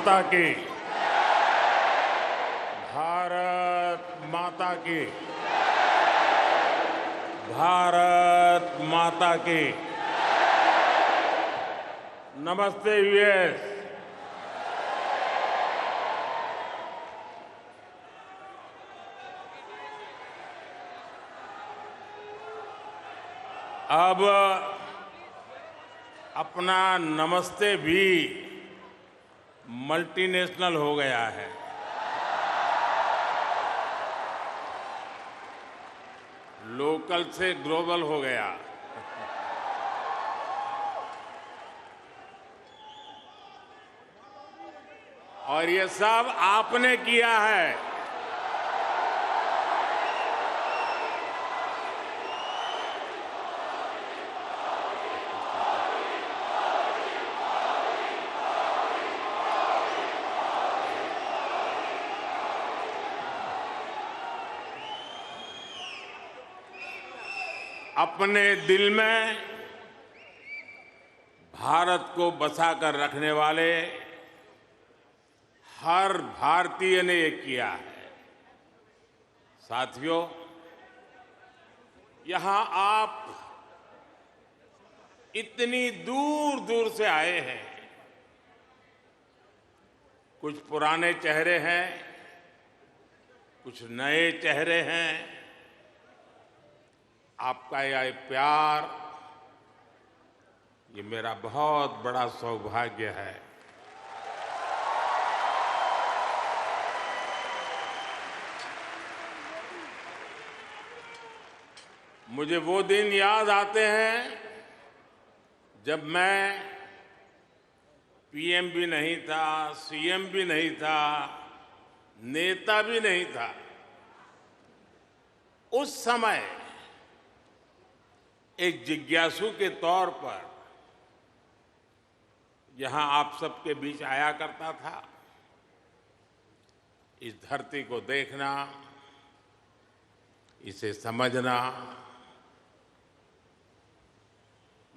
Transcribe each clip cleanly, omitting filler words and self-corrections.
माता की। भारत माता की। भारत माता की। नमस्ते यूएस। अब अपना नमस्ते भी मल्टीनेशनल हो गया है। लोकल से ग्लोबल हो गया। और ये सब आपने किया है। अपने दिल में भारत को बसाकर रखने वाले हर भारतीय ने ये किया है। साथियों, यहां आप इतनी दूर दूर से आए हैं। कुछ पुराने चेहरे हैं, कुछ नए चेहरे हैं। आपका यह प्यार, ये मेरा बहुत बड़ा सौभाग्य है। मुझे वो दिन याद आते हैं जब मैं पीएम भी नहीं था, सीएम भी नहीं था, नेता भी नहीं था। उस समय एक जिज्ञासु के तौर पर यहां आप सबके बीच आया करता था। इस धरती को देखना, इसे समझना,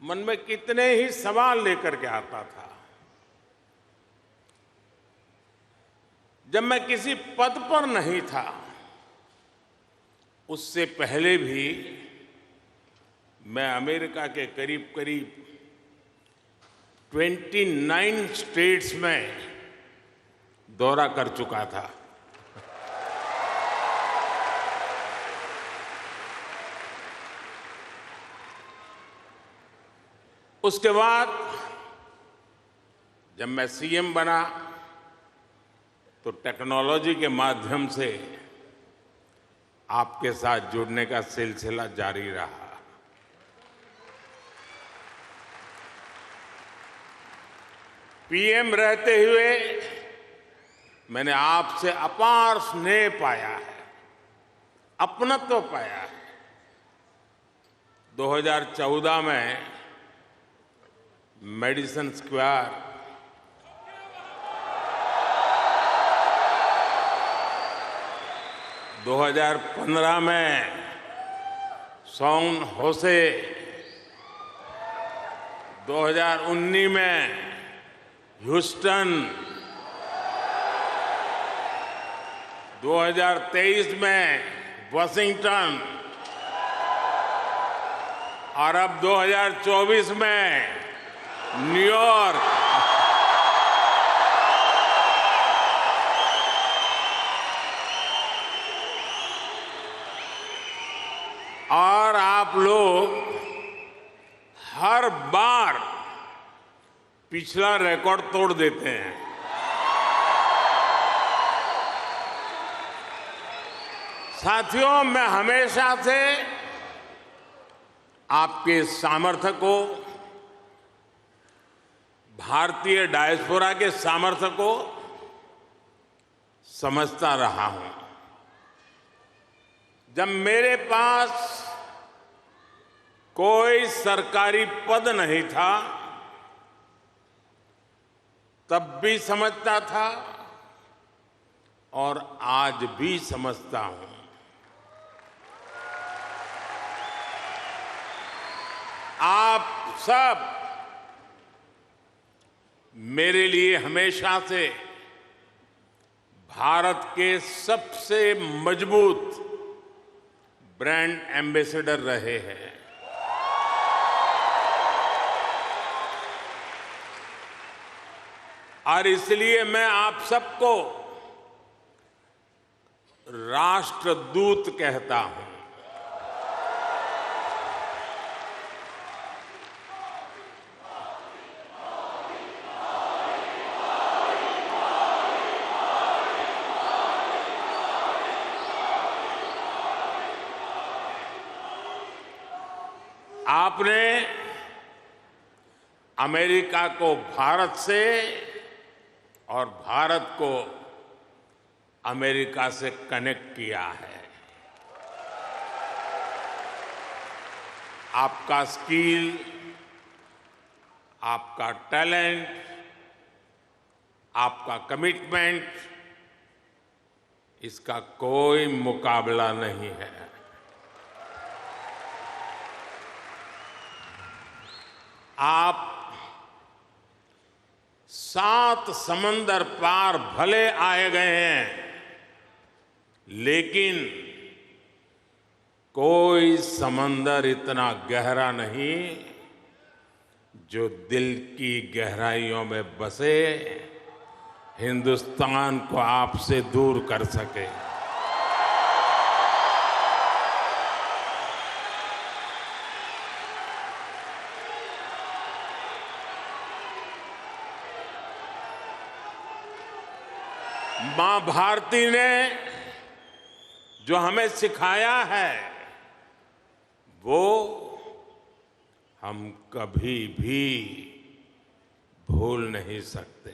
मन में कितने ही सवाल लेकर के आता था। जब मैं किसी पद पर नहीं था, उससे पहले भी मैं अमेरिका के करीब करीब 29 स्टेट्स में दौरा कर चुका था। उसके बाद जब मैं सीएम बना तो टेक्नोलॉजी के माध्यम से आपके साथ जुड़ने का सिलसिला जारी रहा। पीएम रहते हुए मैंने आपसे अपार स्नेह पाया है, अपनत्व पाया है। 2014 में मेडिसन स्क्वायर, 2015 में सैन होसे, 2019 में ह्यूस्टन, 2023 में वाशिंगटन और अब 2024 में न्यूयॉर्क। और आप लोग हर बार पिछला रिकॉर्ड तोड़ देते हैं। साथियों, मैं हमेशा से आपके सामर्थ्य को, भारतीय डायस्पोरा के सामर्थ्य को समझता रहा हूं। जब मेरे पास कोई सरकारी पद नहीं था, तब भी समझता था और आज भी समझता हूं। आप सब मेरे लिए हमेशा से भारत के सबसे मजबूत ब्रांड एम्बेसडर रहे हैं। और इसलिए मैं आप सबको राष्ट्रदूत कहता हूं। आपने अमेरिका को भारत से और भारत को अमेरिका से कनेक्ट किया है। आपका स्किल, आपका टैलेंट, आपका कमिटमेंट, इसका कोई मुकाबला नहीं है। आप 7 समंदर पार भले आए गए हैं, लेकिन कोई समंदर इतना गहरा नहीं जो दिल की गहराइयों में बसे हिंदुस्तान को आपसे दूर कर सके। मां भारती ने जो हमें सिखाया है वो हम कभी भी भूल नहीं सकते।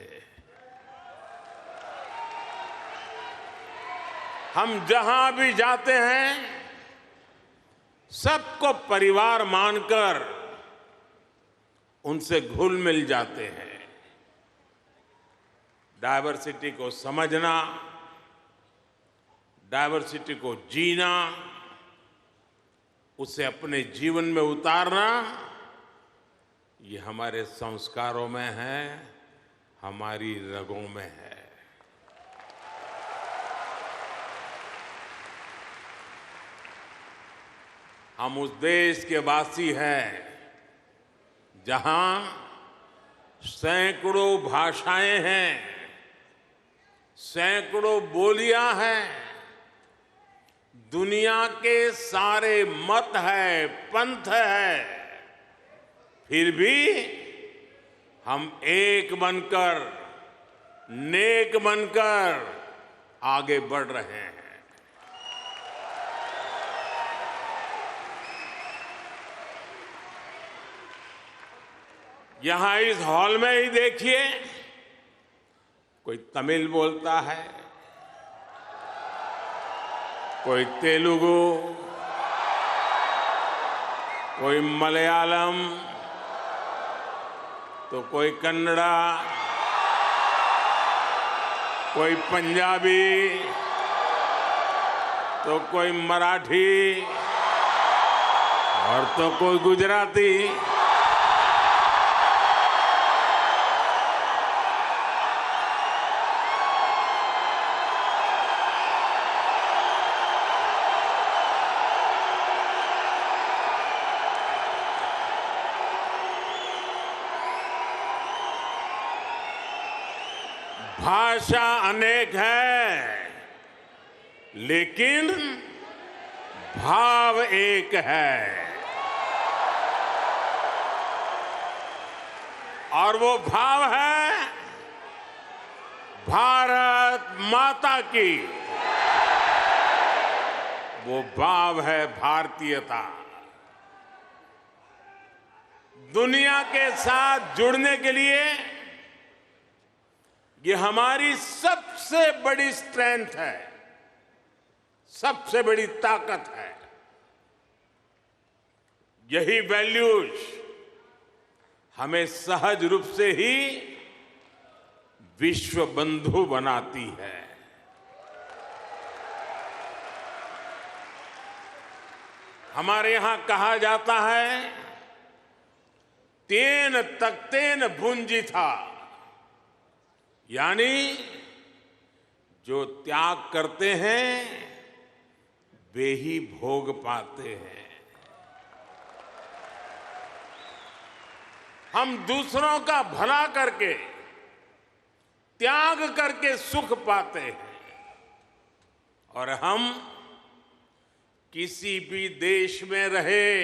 हम जहां भी जाते हैं सबको परिवार मानकर उनसे घुल मिल जाते हैं। डायवर्सिटी को समझना, डायवर्सिटी को जीना, उसे अपने जीवन में उतारना, ये हमारे संस्कारों में है, हमारी रगों में है। हम उस देश के वासी हैं जहां सैकड़ों भाषाएं हैं, सैकड़ों बोलियां हैं, दुनिया के सारे मत है, पंथ है, फिर भी हम एक बनकर, नेक बनकर आगे बढ़ रहे हैं। यहां इस हॉल में ही देखिए, कोई तमिल बोलता है, कोई तेलुगु, कोई मलयालम, तो कोई कन्नड़ा, कोई पंजाबी, तो कोई मराठी और तो कोई गुजराती। भाषा अनेक है, लेकिन भाव एक है, और वो भाव है भारत माता की। वो भाव है भारतीयता। दुनिया के साथ जुड़ने के लिए ये हमारी सबसे बड़ी स्ट्रेंथ है, सबसे बड़ी ताकत है। यही वैल्यूज हमें सहज रूप से ही विश्व बंधु बनाती है। हमारे यहां कहा जाता है, तेन तख्तेन भुंजी था, यानी जो त्याग करते हैं वे ही भोग पाते हैं। हम दूसरों का भला करके, त्याग करके सुख पाते हैं और हम किसी भी देश में रहे,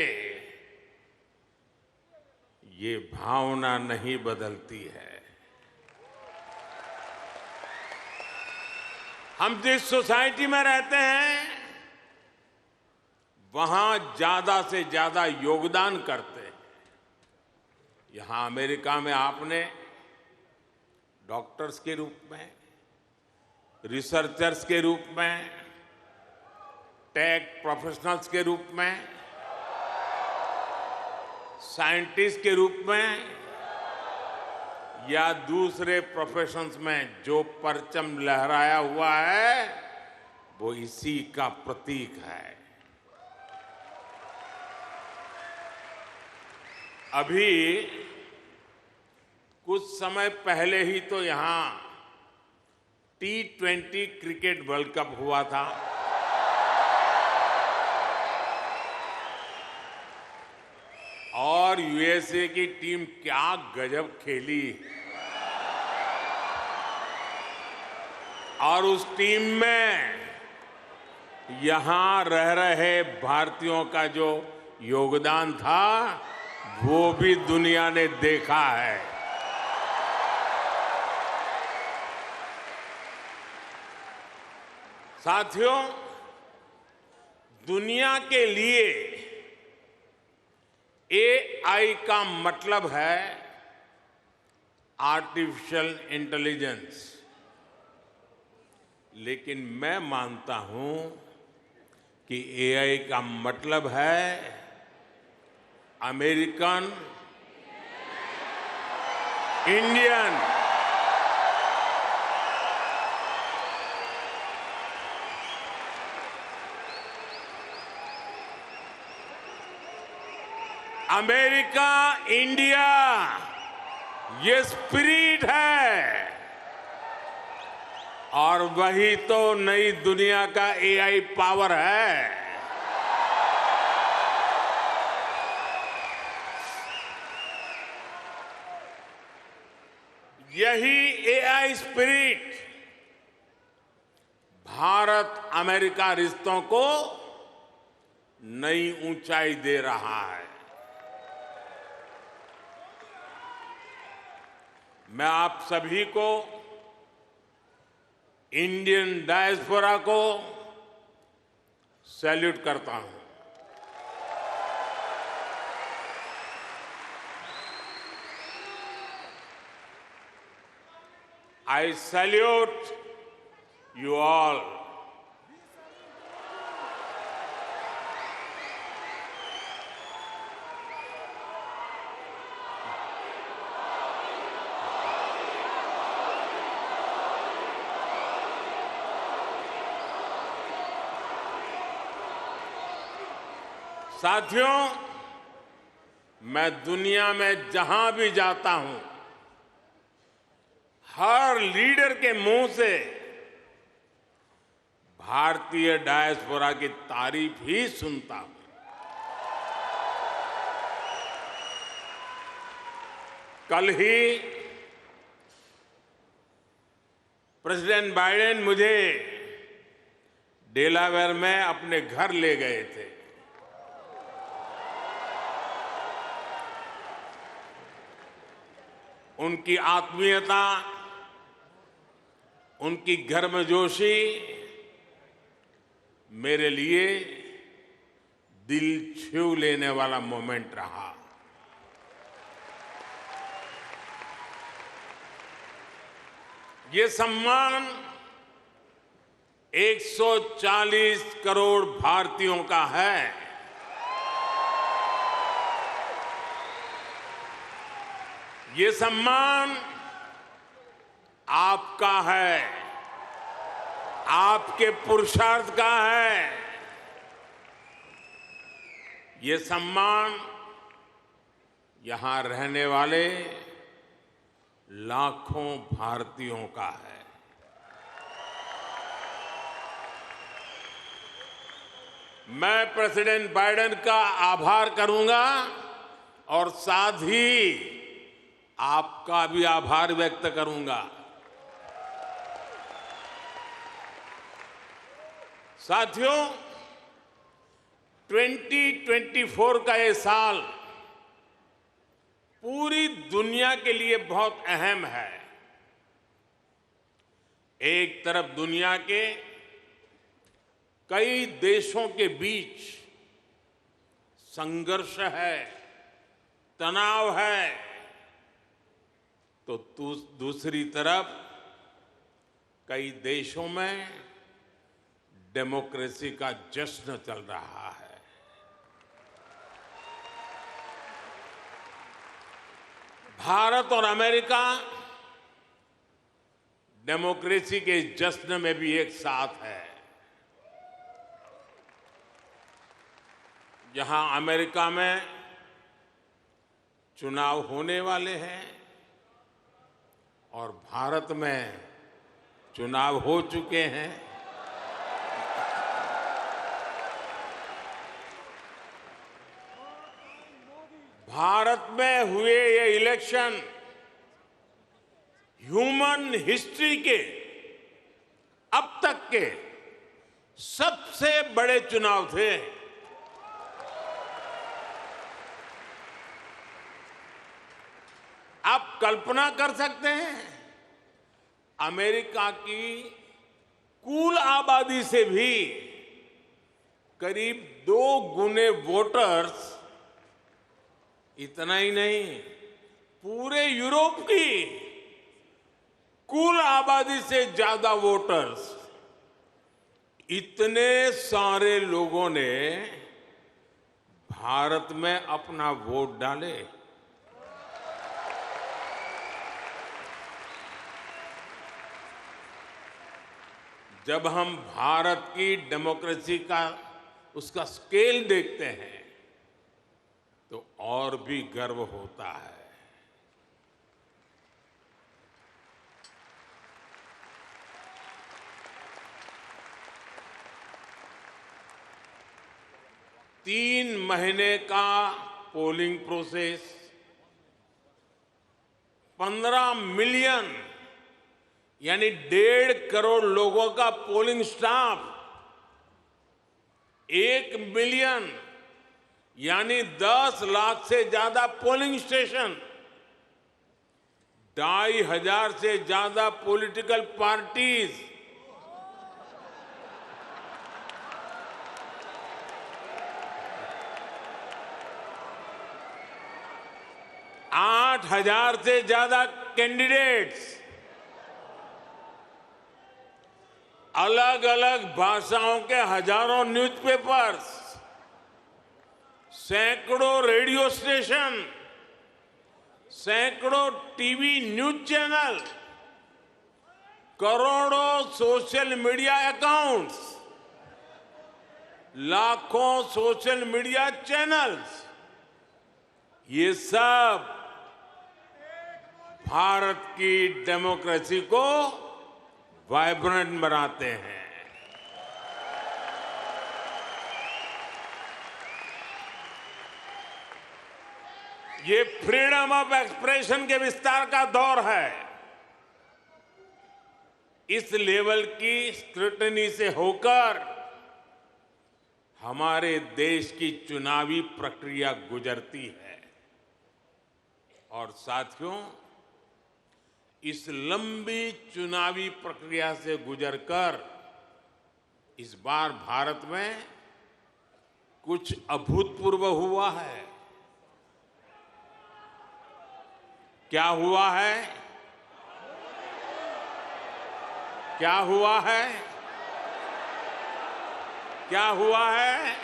ये भावना नहीं बदलती है। हम जिस सोसाइटी में रहते हैं वहां ज्यादा से ज्यादा योगदान करते हैं। यहां अमेरिका में आपने डॉक्टर्स के रूप में, रिसर्चर्स के रूप में, टेक प्रोफेशनल्स के रूप में, साइंटिस्ट के रूप में या दूसरे प्रोफेशंस में जो परचम लहराया हुआ है वो इसी का प्रतीक है। अभी कुछ समय पहले ही तो यहां T20 क्रिकेट वर्ल्ड कप हुआ था। और यूएसए की टीम क्या गजब खेली और उस टीम में यहां रह रहे भारतीयों का जो योगदान था वो भी दुनिया ने देखा है। साथियों, दुनिया के लिए एआई का मतलब है आर्टिफिशियल इंटेलिजेंस, लेकिन मैं मानता हूं कि एआई का मतलब है अमेरिकन इंडियन अमेरिका इंडिया, ये स्पिरिट है और वही तो नई दुनिया का एआई पावर है। यही एआई स्पिरिट भारत अमेरिका रिश्तों को नई ऊंचाई दे रहा है। मैं आप सभी को, इंडियन डायस्पोरा को सैल्यूट करता हूं। I salute you all. साथियों, मैं दुनिया में जहां भी जाता हूं, हर लीडर के मुंह से भारतीय डायस्पोरा की तारीफ ही सुनता हूं। कल ही प्रेसिडेंट बाइडेन मुझे डेलावेयर में अपने घर ले गए थे। उनकी आत्मीयता, उनकी गर्मजोशी मेरे लिए दिल छू लेने वाला मोमेंट रहा। ये सम्मान 140 करोड़ भारतीयों का है। ये सम्मान आपका है, आपके पुरुषार्थ का है। ये सम्मान यहां रहने वाले लाखों भारतीयों का है। मैं प्रेसिडेंट बाइडेन का आभार करूंगा और साथ ही आपका भी आभार व्यक्त करूंगा। साथियों, 2024 का ये साल पूरी दुनिया के लिए बहुत अहम है। एक तरफ दुनिया के कई देशों के बीच संघर्ष है, तनाव है, तो दूसरी तरफ कई देशों में डेमोक्रेसी का जश्न चल रहा है। भारत और अमेरिका डेमोक्रेसी के जश्न में भी एक साथ है। जहां अमेरिका में चुनाव होने वाले हैं और भारत में चुनाव हो चुके हैं, भारत में हुए ये इलेक्शन ह्यूमन हिस्ट्री के अब तक के सबसे बड़े चुनाव थे। आप कल्पना कर सकते हैं, अमेरिका की कुल आबादी से भी करीब 2 गुने वोटर्स, इतना ही नहीं, पूरे यूरोप की कुल आबादी से ज्यादा वोटर्स, इतने सारे लोगों ने भारत में अपना वोट डाले। जब हम भारत की डेमोक्रेसी का उसका स्केल देखते हैं तो और भी गर्व होता है। तीन महीने का पोलिंग प्रोसेस, 15 मिलियन यानी 1.5 करोड़ लोगों का पोलिंग स्टाफ, 1 मिलियन यानी 10 लाख से ज्यादा पोलिंग स्टेशन, 2,500 से ज्यादा पॉलिटिकल पार्टीज, आठ 8,000 से ज्यादा कैंडिडेट्स, अलग अलग भाषाओं के हजारों न्यूज़पेपर्स, सैकड़ों रेडियो स्टेशन, सैकड़ों टीवी न्यूज चैनल, करोड़ों सोशल मीडिया अकाउंट्स, लाखों सोशल मीडिया चैनल्स, ये सब भारत की डेमोक्रेसी को वाइब्रेंट बनाते हैं। ये फ्रीडम ऑफ एक्सप्रेशन के विस्तार का दौर है। इस लेवल की स्क्रूटनी से होकर हमारे देश की चुनावी प्रक्रिया गुजरती है। और साथियों, इस लंबी चुनावी प्रक्रिया से गुजरकर इस बार भारत में कुछ अभूतपूर्व हुआ है। क्या हुआ है? क्या हुआ है? क्या हुआ है?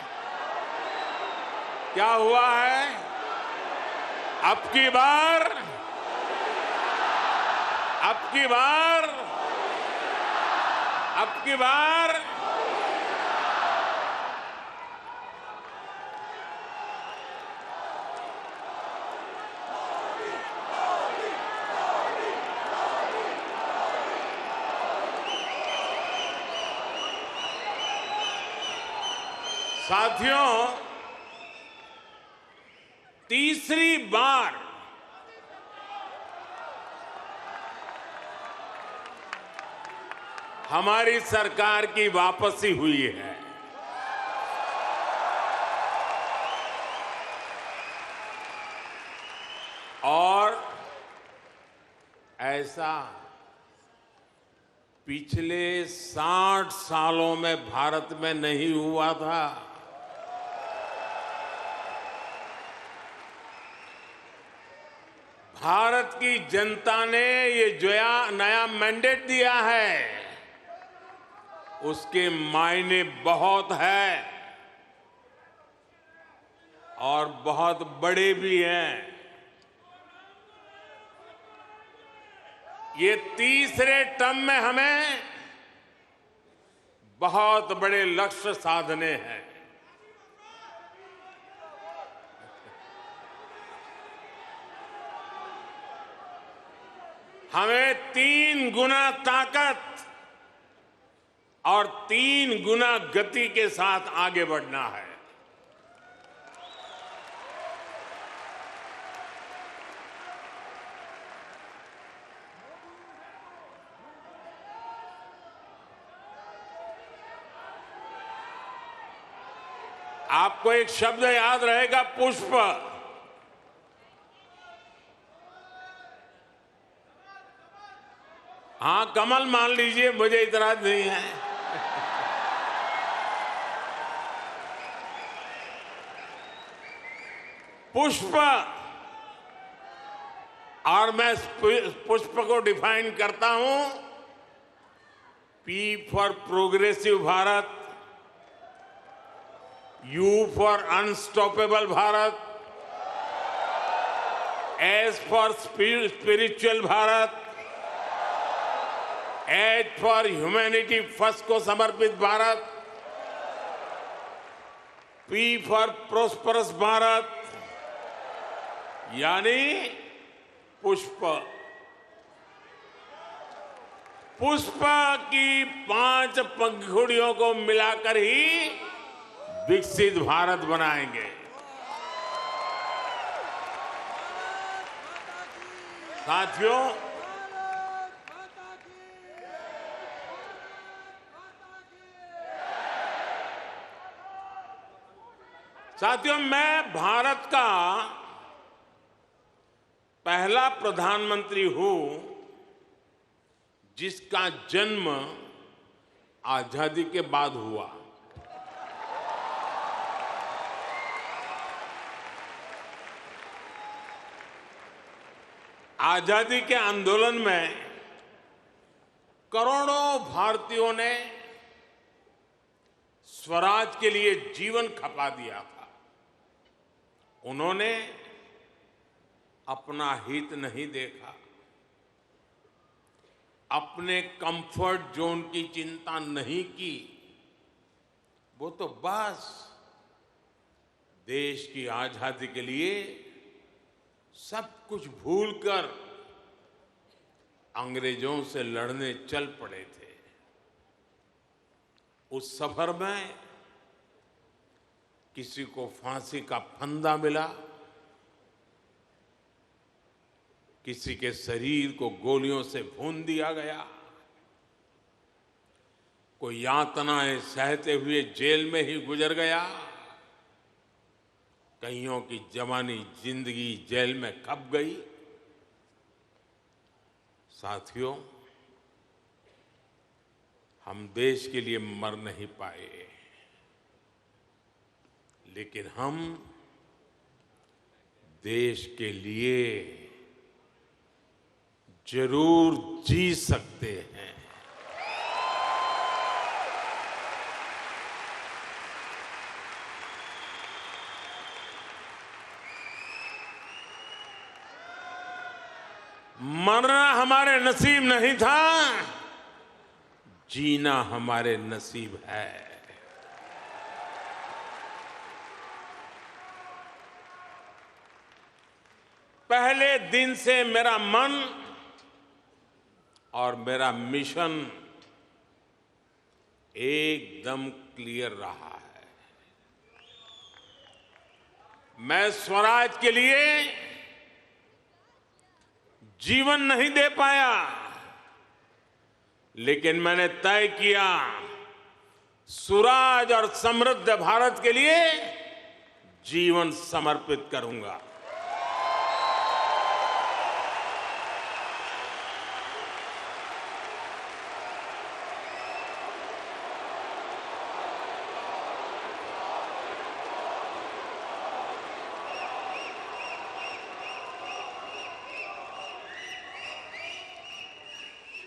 क्या हुआ है? अब की बार साथियों, तीसरी बार हमारी सरकार की वापसी हुई है। और ऐसा पिछले 60 सालों में भारत में नहीं हुआ था। भारत की जनता ने ये जो नया मैंडेट दिया है, उसके मायने बहुत है और बहुत बड़े भी हैं। ये तीसरे टर्म में हमें बहुत बड़े लक्ष्य साधने हैं। हमें 3 गुना ताकत और 3 गुना गति के साथ आगे बढ़ना है। आपको एक शब्द याद रहेगा, पुष्प। हाँ, कमल मान लीजिए, मुझे इतराज नहीं है। पुष्प। और मैं पुष्प को डिफाइन करता हूं, P for progressive Bharat, you for unstoppable Bharat, S for spiritual Bharat, H for humanity first को समर्पित Bharat, P for prosperous Bharat, यानी पुष्प। पुष्प की 5 पंखुड़ियों को मिलाकर ही विकसित भारत बनाएंगे। साथियों, मैं भारत का पहला प्रधानमंत्री हूं जिसका जन्म आजादी के बाद हुआ। आजादी के आंदोलन में करोड़ों भारतीयों ने स्वराज के लिए जीवन खपा दिया था। उन्होंने अपना हित नहीं देखा, अपने कंफर्ट जोन की चिंता नहीं की। वो तो बस देश की आजादी के लिए सब कुछ भूलकर अंग्रेजों से लड़ने चल पड़े थे। उस सफर में किसी को फांसी का फंदा मिला, किसी के शरीर को गोलियों से भून दिया गया, कोई यातनाएं सहते हुए जेल में ही गुजर गया, कईयों की जवानी जिंदगी जेल में खप गई। साथियों, हम देश के लिए मर नहीं पाए, लेकिन हम देश के लिए जरूर जी सकते हैं। मरना हमारे नसीब नहीं था, जीना हमारे नसीब है। पहले दिन से मेरा मन और मेरा मिशन एकदम क्लियर रहा है। मैं स्वराज के लिए जीवन नहीं दे पाया, लेकिन मैंने तय किया सुराज और समृद्ध भारत के लिए जीवन समर्पित करूंगा।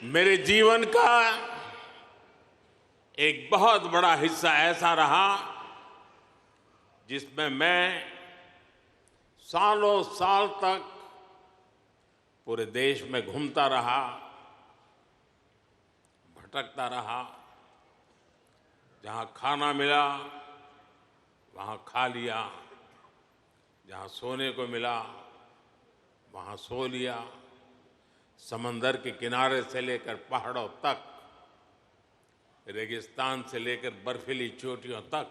मेरे जीवन का एक बहुत बड़ा हिस्सा ऐसा रहा जिसमें मैं सालों साल तक पूरे देश में घूमता रहा, भटकता रहा। जहां खाना मिला वहां खा लिया, जहां सोने को मिला वहां सो लिया। समंदर के किनारे से लेकर पहाड़ों तक, रेगिस्तान से लेकर बर्फीली चोटियों तक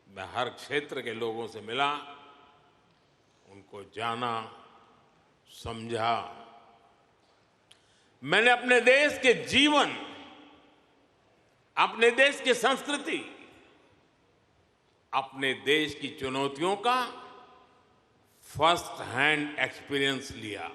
मैं हर क्षेत्र के लोगों से मिला, उनको जाना, समझा। मैंने अपने देश के जीवन, अपने देश की संस्कृति, अपने देश की चुनौतियों का फर्स्ट हैंड एक्सपीरियंस लिया।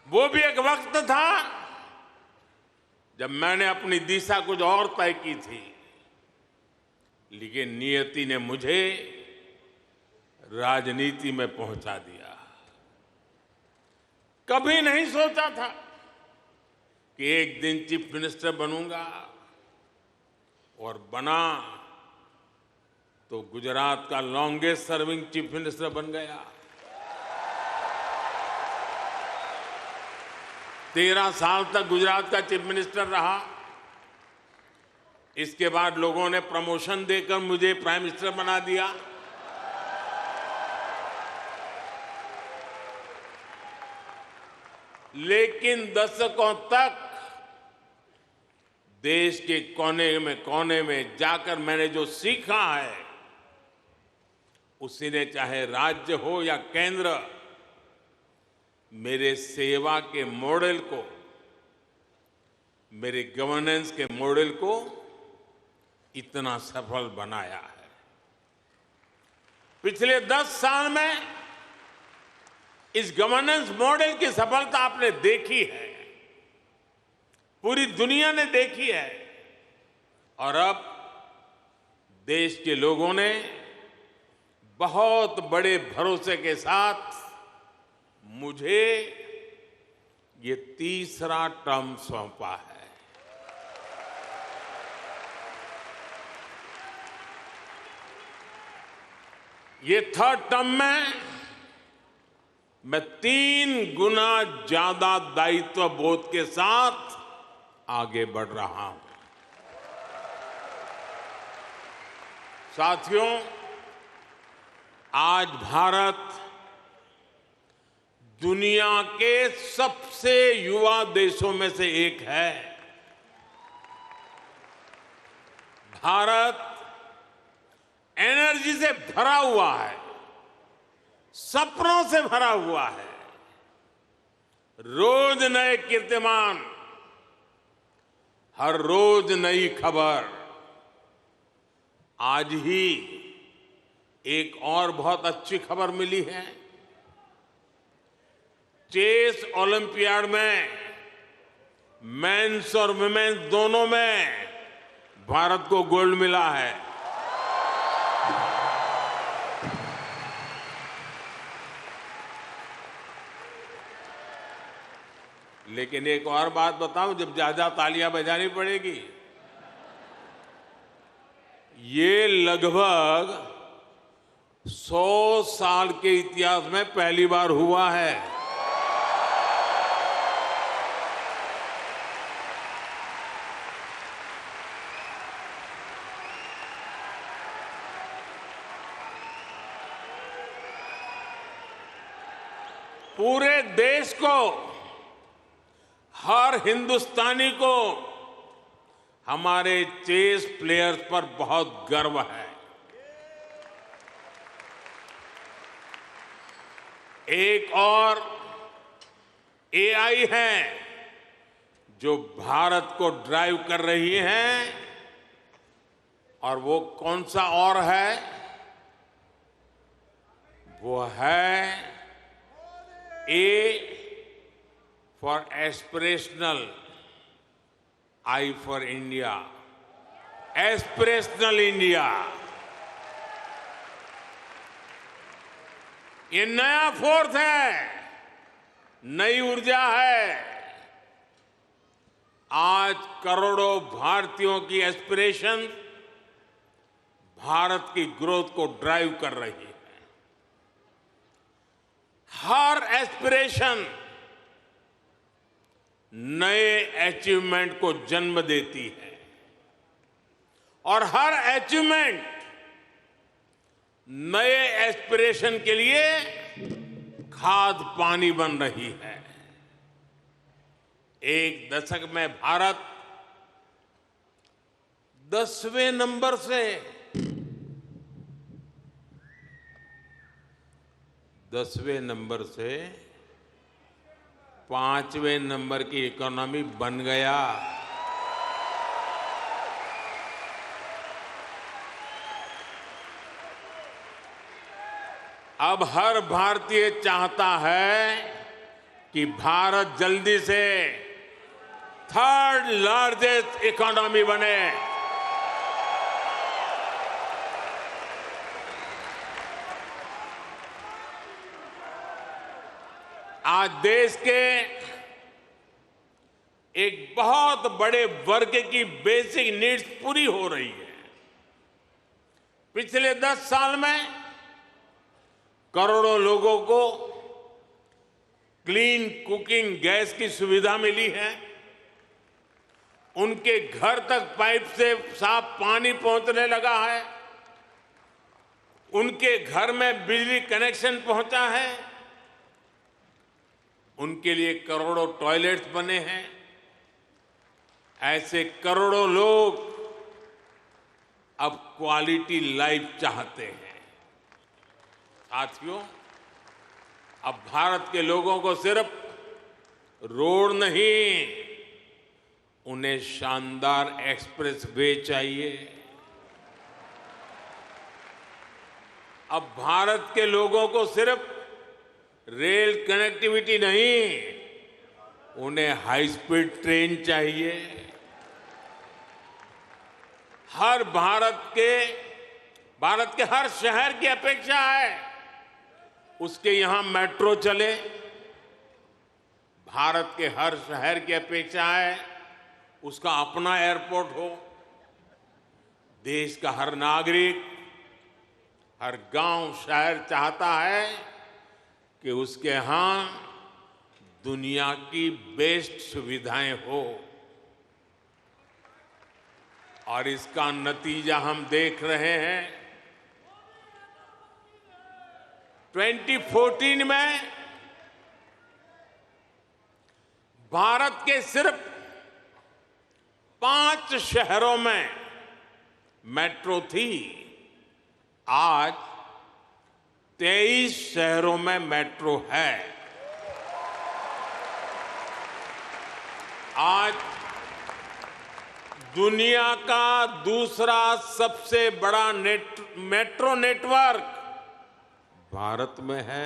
वो भी एक वक्त था जब मैंने अपनी दिशा कुछ और तय की थी, लेकिन नियति ने मुझे राजनीति में पहुंचा दिया। कभी नहीं सोचा था कि एक दिन चीफ मिनिस्टर बनूंगा, और बना तो गुजरात का लॉन्गेस्ट सर्विंग चीफ मिनिस्टर बन गया। 13 साल तक गुजरात का चीफ मिनिस्टर रहा। इसके बाद लोगों ने प्रमोशन देकर मुझे प्राइम मिनिस्टर बना दिया। लेकिन दशकों तक देश के कोने में जाकर मैंने जो सीखा है, उसी ने चाहे राज्य हो या केंद्र, मेरे सेवा के मॉडल को, मेरे गवर्नेंस के मॉडल को इतना सफल बनाया है। पिछले 10 साल में इस गवर्नेंस मॉडल की सफलता आपने देखी है, पूरी दुनिया ने देखी है, और अब देश के लोगों ने बहुत बड़े भरोसे के साथ मुझे ये तीसरा टर्म सौंपा है। ये थर्ड टर्म में मैं 3 गुना ज्यादा दायित्व बोध के साथ आगे बढ़ रहा हूं। साथियों, आज भारत दुनिया के सबसे युवा देशों में से एक है। भारत एनर्जी से भरा हुआ है, सपनों से भरा हुआ है। रोज नए कीर्तिमान, हर रोज नई खबर। आज ही एक और बहुत अच्छी खबर मिली है। चेस ओलंपियाड में मेंस और वुमेन्स दोनों में भारत को गोल्ड मिला है। लेकिन एक और बात बताऊं, जब ज्यादा तालियां बजानी पड़ेगी। ये लगभग 100 साल के इतिहास में पहली बार हुआ है। पूरे देश को हर हिंदुस्तानी को हमारे चेस प्लेयर्स पर बहुत गर्व है। एक और एआई है जो भारत को ड्राइव कर रही है, और वो कौन सा और है? वो है A for aspirational, I for India, aspirational India. ये नया फोर्स है, नई ऊर्जा है। आज करोड़ों भारतीयों की एस्पिरेशन भारत की ग्रोथ को ड्राइव कर रही है। हर एस्पिरेशन नए अचीवमेंट को जन्म देती है, और हर अचीवमेंट नए एस्पिरेशन के लिए खाद पानी बन रही है। एक दशक में भारत 10वें नंबर से 5वें नंबर की इकोनॉमी बन गया। अब हर भारतीय चाहता है कि भारत जल्दी से 3rd लार्जेस्ट इकोनॉमी बने। आज देश के एक बहुत बड़े वर्ग की बेसिक नीड्स पूरी हो रही है। पिछले 10 साल में करोड़ों लोगों को क्लीन कुकिंग गैस की सुविधा मिली है। उनके घर तक पाइप से साफ पानी पहुंचने लगा है। उनके घर में बिजली कनेक्शन पहुंचा है। उनके लिए करोड़ों टॉयलेट्स बने हैं। ऐसे करोड़ों लोग अब क्वालिटी लाइफ चाहते हैं। साथियों, अब भारत के लोगों को सिर्फ रोड नहीं, उन्हें शानदार एक्सप्रेस वे चाहिए। अब भारत के लोगों को सिर्फ रेल कनेक्टिविटी नहीं, उन्हें हाई स्पीड ट्रेन चाहिए। भारत के हर शहर की अपेक्षा है उसके यहां मेट्रो चले। भारत के हर शहर की अपेक्षा है उसका अपना एयरपोर्ट हो। देश का हर नागरिक, हर गांव शहर चाहता है कि उसके यहां दुनिया की बेस्ट सुविधाएं हो, और इसका नतीजा हम देख रहे हैं। 2014 में भारत के सिर्फ 5 शहरों में मेट्रो थी। आज 23 शहरों में मेट्रो है। आज दुनिया का दूसरा सबसे बड़ा मेट्रो नेटवर्क भारत में है,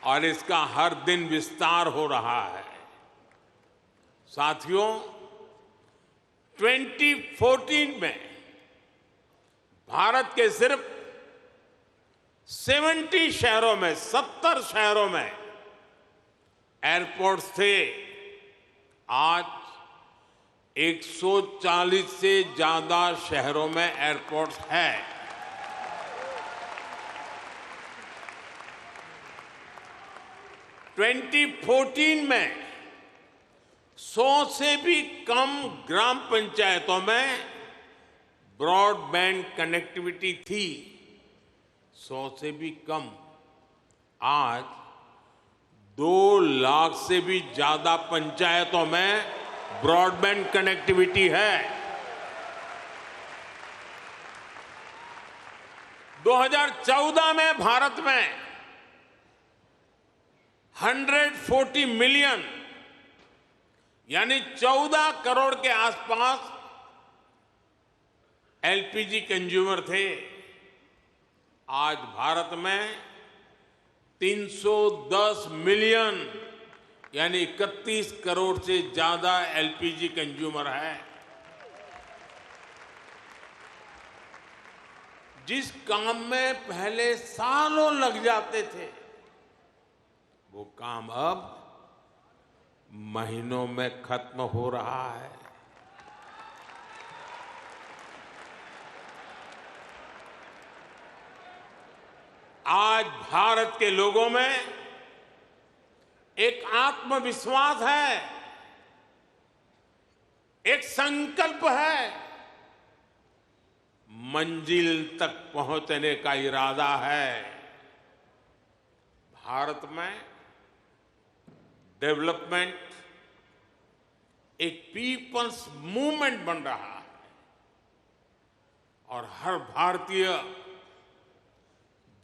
और इसका हर दिन विस्तार हो रहा है। साथियों, 2014 में भारत के सिर्फ 70 शहरों में 70 शहरों में एयरपोर्ट्स थे। आज 140 से ज्यादा शहरों में एयरपोर्ट्स है। ट्वेंटी 2014 में 100 से भी कम ग्राम पंचायतों में ब्रॉडबैंड कनेक्टिविटी थी। 100 से भी कम। आज 2 लाख से भी ज्यादा पंचायतों में ब्रॉडबैंड कनेक्टिविटी है। 2014 में भारत में 140 मिलियन यानी 14 करोड़ के आसपास एलपीजी कंज्यूमर थे। आज भारत में 310 मिलियन यानी 31 करोड़ से ज्यादा एलपीजी कंज्यूमर है। जिस काम में पहले सालों लग जाते थे, वो काम अब महीनों में खत्म हो रहा है। आज भारत के लोगों में एक आत्मविश्वास है, एक संकल्प है, मंजिल तक पहुंचने का इरादा है। भारत में डेवलपमेंट एक पीपल्स मूवमेंट बन रहा है और हर भारतीय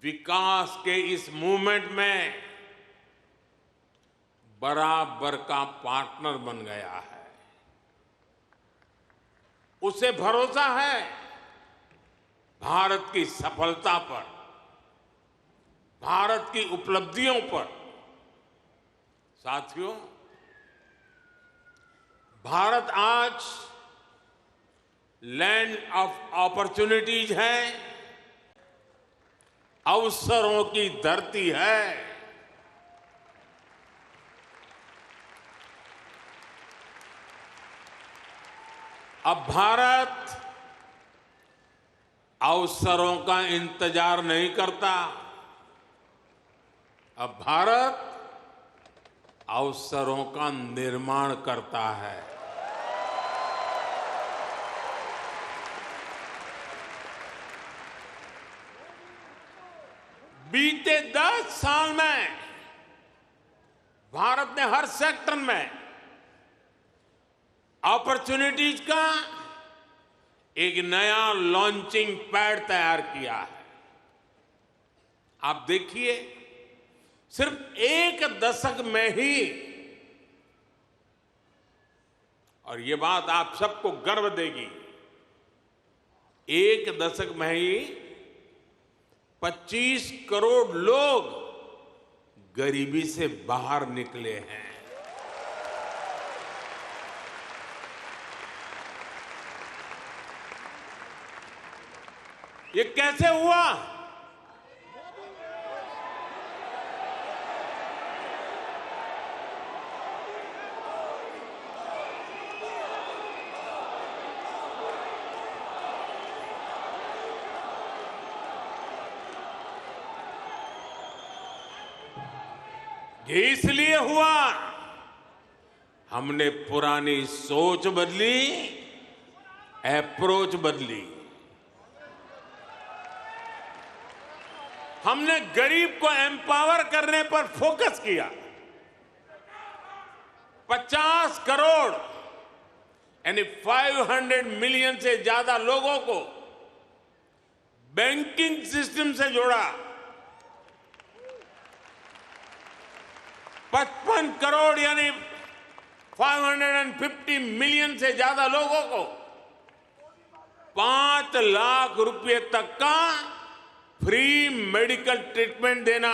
विकास के इस मूवमेंट में बराबर का पार्टनर बन गया है। उसे भरोसा है भारत की सफलता पर, भारत की उपलब्धियों पर। साथियों, भारत आज लैंड ऑफ अपॉर्चुनिटीज है, अवसरों की धरती है। अब भारत अवसरों का इंतजार नहीं करता। अब भारत अवसरों का निर्माण करता है। बीते 10 साल में भारत ने हर सेक्टर में अपॉर्चुनिटीज का एक नया लॉन्चिंग पैड तैयार किया है। आप देखिए, सिर्फ 1 दशक में ही, और ये बात आप सबको गर्व देगी, 1 दशक में ही 25 करोड़ लोग गरीबी से बाहर निकले हैं। ये कैसे हुआ? ये इसलिए हुआ, हमने पुरानी सोच बदली, अप्रोच बदली। हमने गरीब को एम्पावर करने पर फोकस किया। 50 करोड़ यानी 500 मिलियन से ज्यादा लोगों को बैंकिंग सिस्टम से जोड़ा। 55 करोड़ यानी 550 मिलियन से ज्यादा लोगों को 5 लाख रुपए तक का फ्री मेडिकल ट्रीटमेंट देना।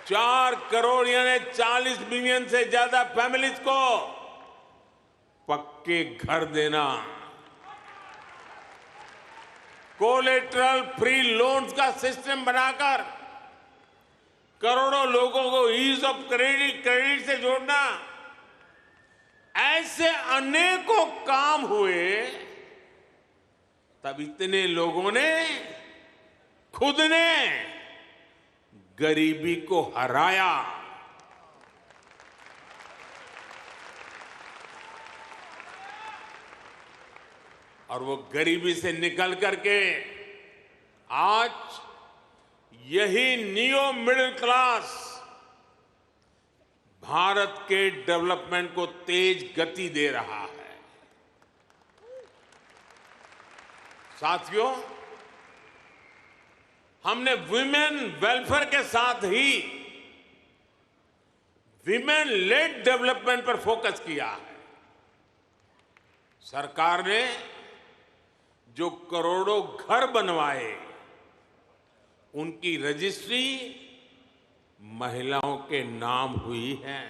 4 करोड़ यानी 40 मिलियन से ज्यादा फैमिलीज को पक्के घर देना। कोलेटरल फ्री लोन्स का सिस्टम बनाकर करोड़ों लोगों को ईज ऑफ क्रेडिट से जोड़ना। ऐसे अनेकों काम हुए, तब इतने लोगों ने खुद ने गरीबी को हराया। और वो गरीबी से निकल करके आज यही नियो मिडिल क्लास भारत के डेवलपमेंट को तेज गति दे रहा है। साथियों, हमने विमेन वेलफेयर के साथ ही विमेन लेड डेवलपमेंट पर फोकस किया है। सरकार ने जो करोड़ों घर बनवाए, उनकी रजिस्ट्री महिलाओं के नाम हुई है।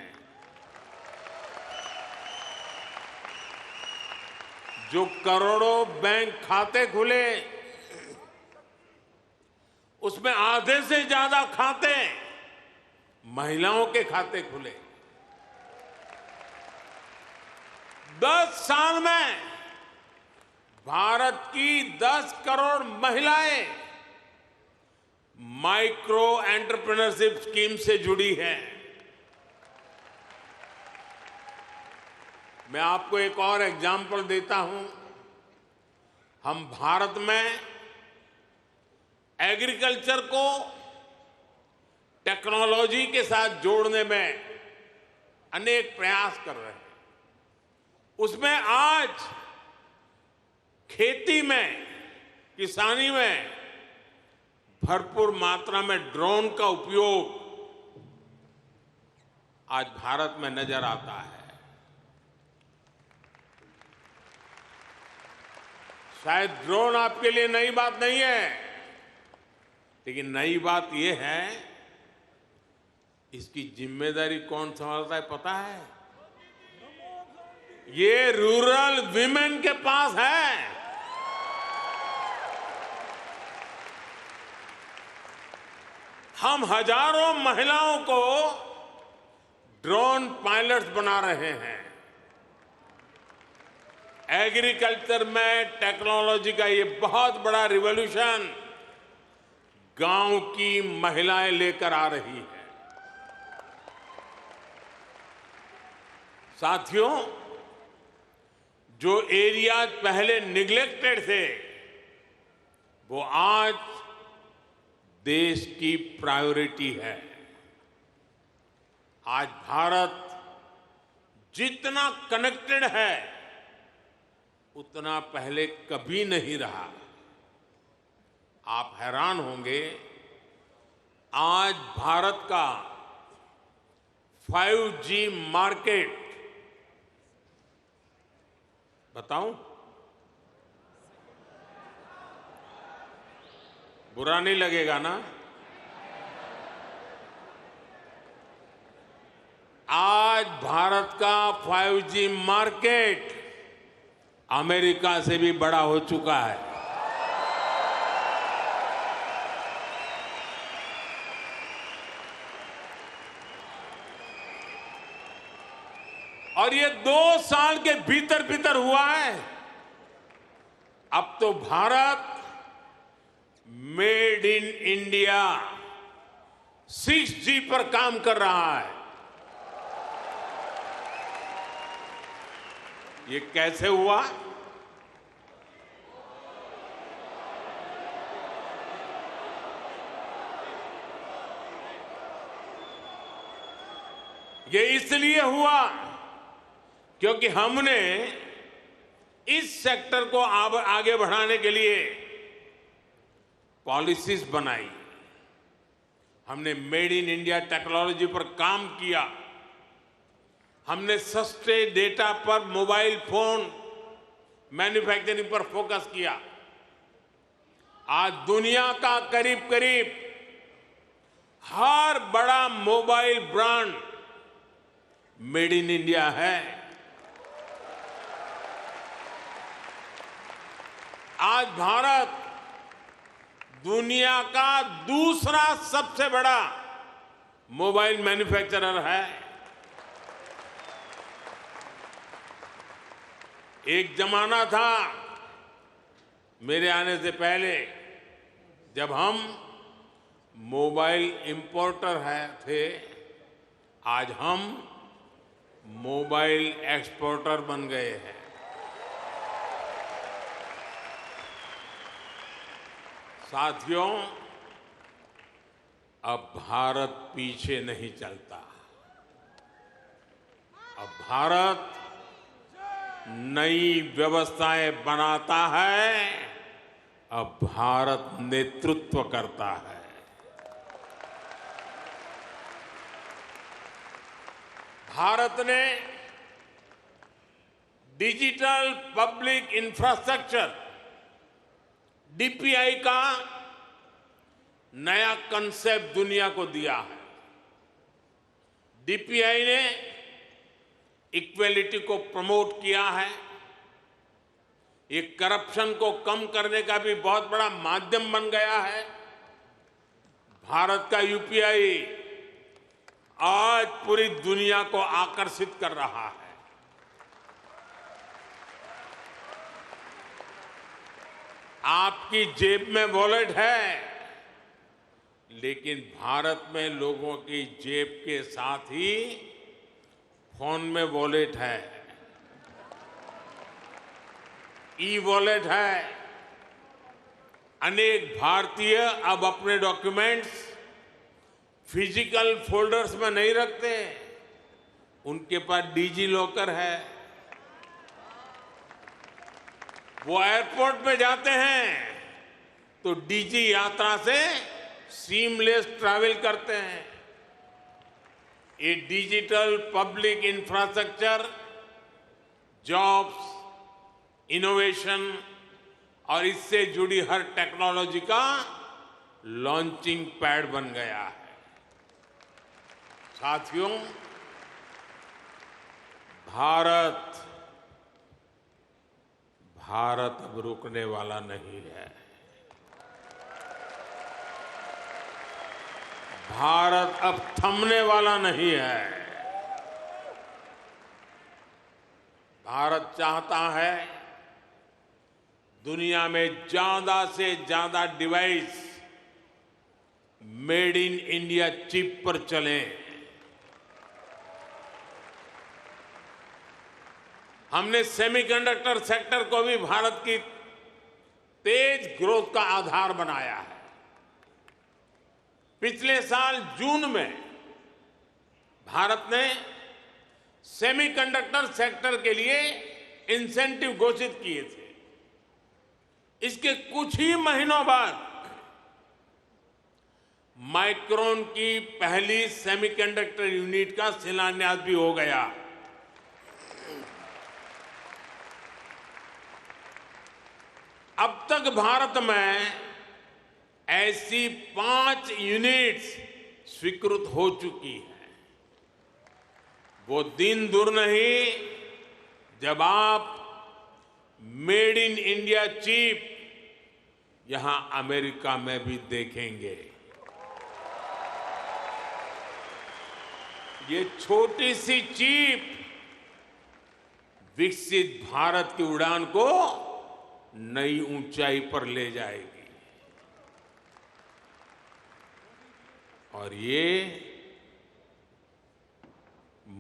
जो करोड़ों बैंक खाते खुले, उसमें आधे से ज्यादा खाते महिलाओं के खाते खुले। 10 साल में भारत की 10 करोड़ महिलाएं माइक्रो एंटरप्रेन्योरशिप स्कीम से जुड़ी हैं। मैं आपको एक और एग्जाम्पल देता हूं। हम भारत में एग्रीकल्चर को टेक्नोलॉजी के साथ जोड़ने में अनेक प्रयास कर रहे हैं। उसमें आज खेती में, किसानी में भरपूर मात्रा में ड्रोन का उपयोग आज भारत में नजर आता है। शायद ड्रोन आपके लिए नई बात नहीं है, लेकिन नई बात यह है, इसकी जिम्मेदारी कौन संभालता है पता है? ये रूरल विमेन के पास है। हम हजारों महिलाओं को ड्रोन पायलट्स बना रहे हैं। एग्रीकल्चर में टेक्नोलॉजी का ये बहुत बड़ा रिवॉल्यूशन गांव की महिलाएं लेकर आ रही है। साथियों, जो एरियाज पहले निग्लेक्टेड थे, वो आज देश की प्रायोरिटी है। आज भारत जितना कनेक्टेड है, उतना पहले कभी नहीं रहा। आप हैरान होंगे, आज भारत का 5G मार्केट, बताऊं? बुरा नहीं लगेगा ना? आज भारत का 5G मार्केट अमेरिका से भी बड़ा हो चुका है। और ये 2 साल के भीतर भीतर हुआ है। अब तो Bharat made in India 6G पर काम कर रहा है। ये कैसे हुआ? ये इसलिए हुआ क्योंकि हमने इस सेक्टर को आगे बढ़ाने के लिए पॉलिसीज बनाई। हमने मेड इन इंडिया टेक्नोलॉजी पर काम किया। हमने सस्ते डेटा पर मोबाइल फोन मैन्युफैक्चरिंग पर फोकस किया। आज दुनिया का करीब करीब हर बड़ा mobile brand made in India है। आज भारत दुनिया का दूसरा सबसे बड़ा मोबाइल मैन्युफैक्चरर है। एक जमाना था मेरे आने से पहले, जब हम मोबाइल इंपोर्टर थे। आज हम मोबाइल एक्सपोर्टर बन गए हैं। साथियों, अब भारत पीछे नहीं चलता। अब भारत नई व्यवस्थाएं बनाता है। अब भारत नेतृत्व करता है। भारत ने डिजिटल पब्लिक इंफ्रास्ट्रक्चर डीपीआई का नया कंसेप्ट दुनिया को दिया है। डीपीआई ने इक्वेलिटी को प्रमोट किया है। ये करप्शन को कम करने का भी बहुत बड़ा माध्यम बन गया है। भारत का यूपीआई आज पूरी दुनिया को आकर्षित कर रहा है। आपकी जेब में वॉलेट है, लेकिन भारत में लोगों की जेब के साथ ही फोन में वॉलेट है, ई वॉलेट है। अनेक भारतीय अब अपने डॉक्यूमेंट्स फिजिकल फोल्डर्स में नहीं रखते, उनके पास डिजी लॉकर है। वो एयरपोर्ट पे जाते हैं तो डिजी यात्रा से सीमलेस ट्रैवल करते हैं। ये digital public infrastructure jobs, innovation और इससे जुड़ी हर टेक्नोलॉजी का लॉन्चिंग पैड बन गया है। साथियों, भारत अब रुकने वाला नहीं है। भारत अब थमने वाला नहीं है। भारत चाहता है दुनिया में ज्यादा से ज्यादा device made in India chip पर चलें। हमने सेमीकंडक्टर सेक्टर को भी भारत की तेज ग्रोथ का आधार बनाया है। पिछले साल जून में भारत ने सेमीकंडक्टर सेक्टर के लिए इंसेंटिव घोषित किए थे। इसके कुछ ही महीनों बाद माइक्रोन की पहली सेमीकंडक्टर यूनिट का शिलान्यास भी हो गया। अब तक भारत में ऐसी 5 यूनिट्स स्वीकृत हो चुकी हैं। वो दिन दूर नहीं जब आप मेड इन इंडिया चिप यहां अमेरिका में भी देखेंगे। ये छोटी सी चिप विकसित भारत की उड़ान को नई ऊंचाई पर ले जाएगी। और ये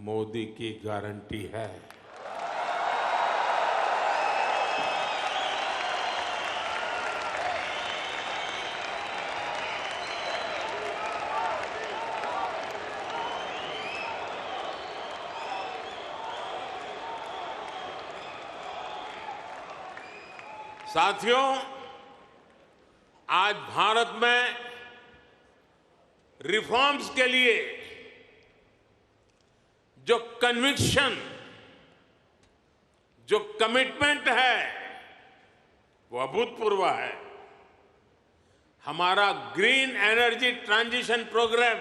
मोदी की गारंटी है। साथियों, आज भारत में रिफॉर्म्स के लिए जो कन्विक्शन, जो कमिटमेंट है, वो अभूतपूर्व है। हमारा ग्रीन एनर्जी ट्रांजिशन प्रोग्राम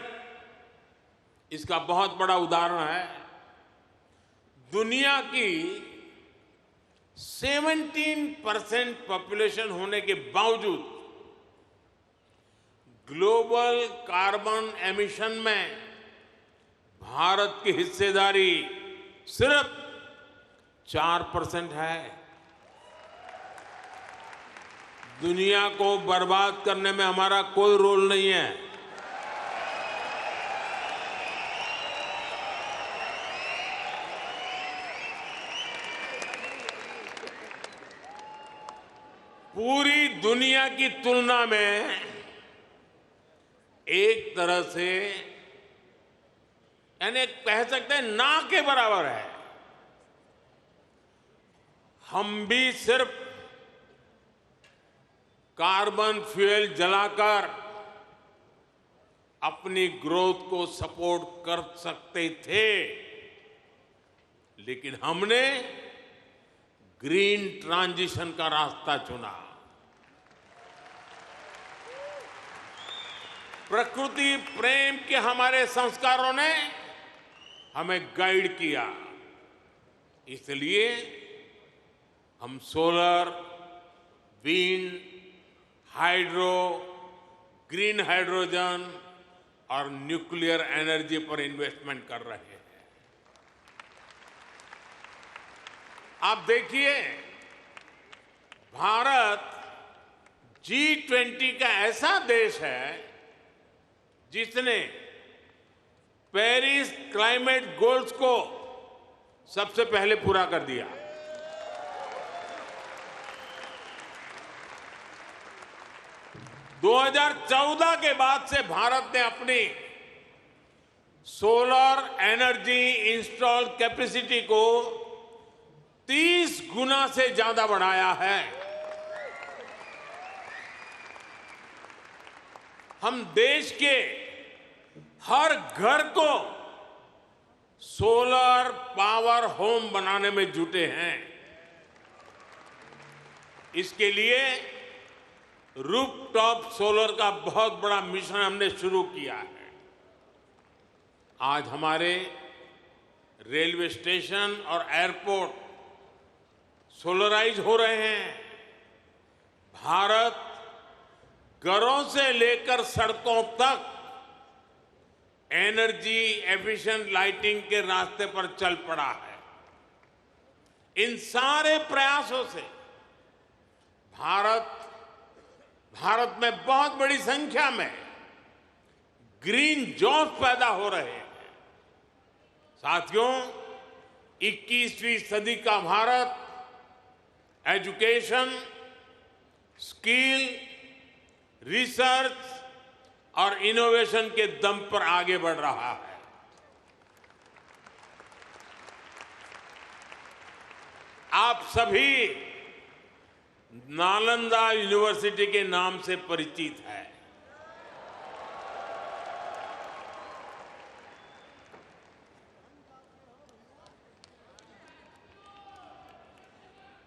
इसका बहुत बड़ा उदाहरण है। दुनिया की 17% पॉपुलेशन होने के बावजूद ग्लोबल कार्बन एमिशन में भारत की हिस्सेदारी सिर्फ 4% है। दुनिया को बर्बाद करने में हमारा कोई रोल नहीं है। पूरी दुनिया की तुलना में एक तरह से यानी कह सकते हैं ना के बराबर है। हम भी सिर्फ कार्बन फ्यूल जलाकर अपनी ग्रोथ को सपोर्ट कर सकते थे, लेकिन हमने ग्रीन ट्रांजिशन का रास्ता चुना। प्रकृति प्रेम के हमारे संस्कारों ने हमें गाइड किया, इसलिए हम solar, wind, hydro, green hydrogen और न्यूक्लियर एनर्जी पर इन्वेस्टमेंट कर रहे हैं। आप देखिए, भारत G20 का ऐसा देश है जिसने पेरिस क्लाइमेट गोल्स को सबसे पहले पूरा कर दिया। दो 2014 के बाद से भारत ने अपनी सोलर एनर्जी इंस्टॉल कैपेसिटी को 30 गुना से ज्यादा बढ़ाया है। हम देश के हर घर को सोलर पावर होम बनाने में जुटे हैं। इसके लिए रूफटॉप सोलर का बहुत बड़ा मिशन हमने शुरू किया है। आज हमारे रेलवे स्टेशन और एयरपोर्ट सोलराइज हो रहे हैं। भारत घरों से लेकर सड़कों तक एनर्जी एफिशिएंट लाइटिंग के रास्ते पर चल पड़ा है। इन सारे प्रयासों से भारत में बहुत बड़ी संख्या में ग्रीन जॉब्स पैदा हो रहे हैं। साथियों, 21वीं सदी का भारत एजुकेशन, स्किल, रिसर्च और इनोवेशन के दम पर आगे बढ़ रहा है। आप सभी नालंदा यूनिवर्सिटी के नाम से परिचित है।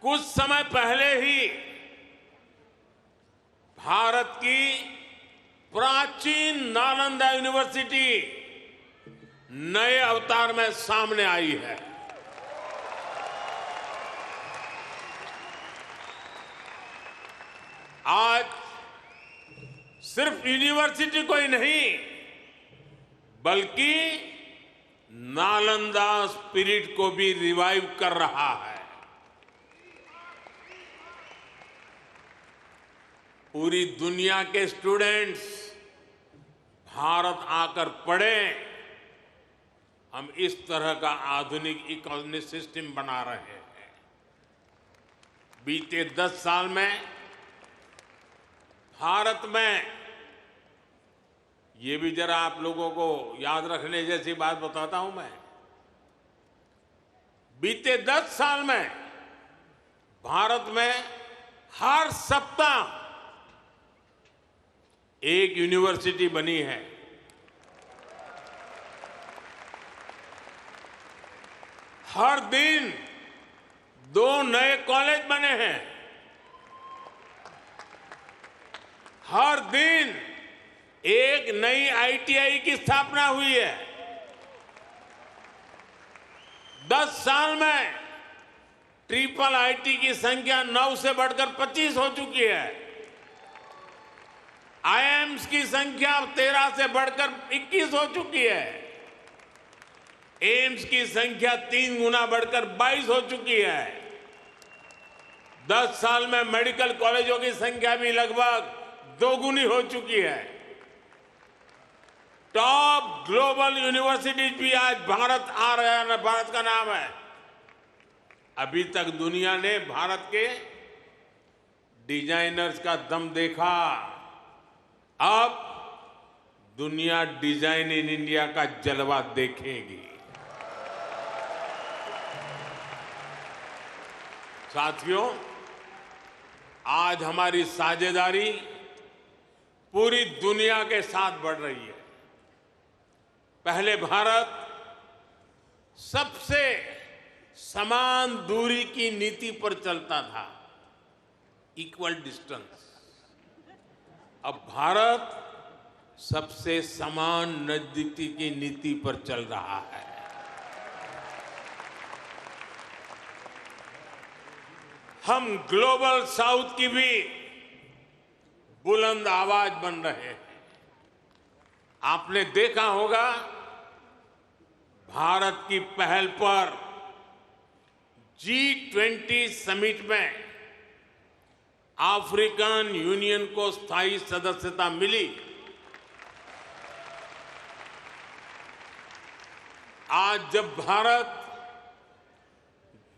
कुछ समय पहले ही भारत की प्राचीन नालंदा यूनिवर्सिटी नए अवतार में सामने आई है। आज सिर्फ यूनिवर्सिटी को ही नहीं, बल्कि नालंदा स्पिरिट को भी रिवाइव कर रहा है। पूरी दुनिया के स्टूडेंट्स भारत आकर पढ़े। हम इस तरह का आधुनिक इकोनॉमिक सिस्टम बना रहे हैं। बीते 10 साल में भारत में, ये भी जरा आप लोगों को याद रखने जैसी बात बताता हूं मैं, बीते 10 साल में भारत में हर सप्ताह एक यूनिवर्सिटी बनी है। हर दिन 2 नए कॉलेज बने हैं। हर दिन एक नई आईटीआई की स्थापना हुई है। 10 साल में ट्रिपल आईटी की संख्या 9 से बढ़कर 25 हो चुकी है। आईआईएम्स की संख्या 13 से बढ़कर 21 हो चुकी है। एम्स की संख्या 3 गुना बढ़कर 22 हो चुकी है। 10 साल में मेडिकल कॉलेजों की संख्या भी लगभग 2 गुनी हो चुकी है। टॉप ग्लोबल यूनिवर्सिटीज भी आज भारत आ रहा है, भारत का नाम है। अभी तक दुनिया ने भारत के डिजाइनर्स का दम देखा। अब दुनिया डिजाइन इन इंडिया का जलवा देखेगी। साथियों, आज हमारी साझेदारी पूरी दुनिया के साथ बढ़ रही है। पहले भारत सबसे समान दूरी की नीति पर चलता था, इक्वल डिस्टेंस। अब भारत सबसे समान नजदीकी की नीति पर चल रहा है। हम ग्लोबल साउथ की भी बुलंद आवाज बन रहे हैं। आपने देखा होगा, भारत की पहल पर G20 समिट में अफ्रीकन यूनियन को स्थायी सदस्यता मिली। आज जब भारत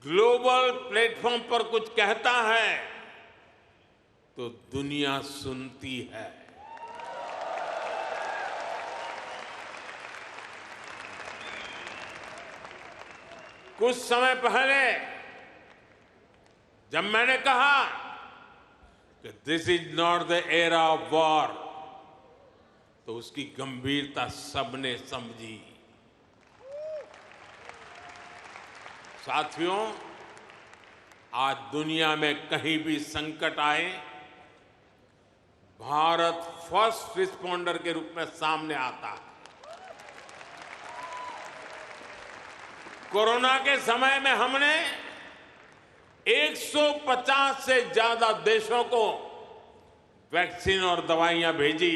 ग्लोबल प्लेटफॉर्म पर कुछ कहता है तो दुनिया सुनती है। कुछ समय पहले जब मैंने कहा कि this is not the era of war, तो उसकी गंभीरता सबने समझी। साथियों, आज दुनिया में कहीं भी संकट आए, भारत फर्स्ट रिस्पॉन्डर के रूप में सामने आता है। कोरोना के समय में हमने 150 से ज्यादा देशों को वैक्सीन और दवाइयां भेजी।